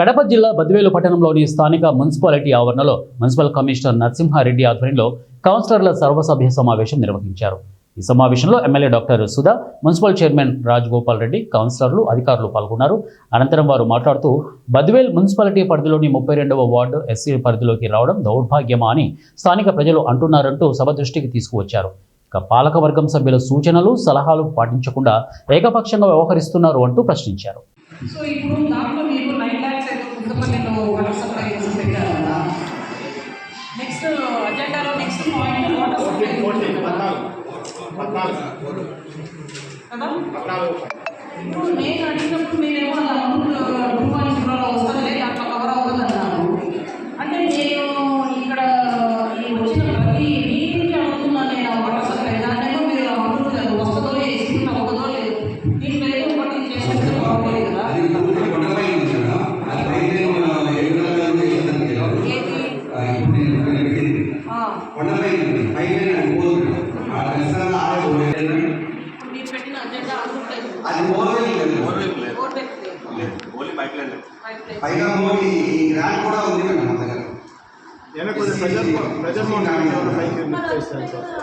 కడప జిల్లా బద్వేలు పట్టణంలోని స్థానిక మున్సిపాలిటీ ఆవరణలో మున్సిపల్ కమిషనర్ నరసింహారెడ్డి ఆధ్వర్యంలో కౌన్సిలర్ల సర్వసభ్య సమావేశం నిర్వహించారు. ఈ సమావేశంలో MLA doctor Sudha, municipal chairman Rajagopal Reddy, కౌన్సిలర్లు, అధికారులు పాల్గొన్నారు. అనంతరం వారు మాట్లాడుతూ బద్వేల్ మున్సిపాలిటీ పరిధిలోని 32వ వార్డు ఎస్సీ పరిధిలోకి రావడం దౌర్భాగ్యమా అని స్థానిక ప్రజలు అంటున్నారంటూ సభ దృష్టికి తీసుకువచ్చారు. ఇక పాలకవర్గం సభ్యుల సూచనలు, సలహాలు పాటించకుండా ఏకపక్షంగా వ్యవహరిస్తున్నారు అంటూ ప్రశ్నించారు. సో ఇప్పుడు దాంట్లో మీరు 9 lakhs అయితే పుస్తకాలను వాటర్ సప్లై కోసం పెట్టారు కదా. నెక్స్ట్ అజెండాలో నెక్స్ట్ పాయింట్ వాటర్ సప్లై కదా. ఇప్పుడు నేను అడిగినప్పుడు మీరేమో అమౌంట్ 2.0లో వస్తుంది, దాంట్లో కవర్ అవ్వదు అన్నారు. అంటే నేను ఇక్కడ ఈ వచ్చిన ప్రతి మీటింగ్కి అడుగుతున్నాను నేను వాటర్ సప్లై, దాంట్లో మీరు అమౌంట్ వస్తుందో వేసుకుంటే అవ్వదో లేదు. దీంట్లో ఏదో ఒకటి చేసేస్తే బాగుంటుంది కదా. మీరు పెట్టిన అజెండా ప్రజలు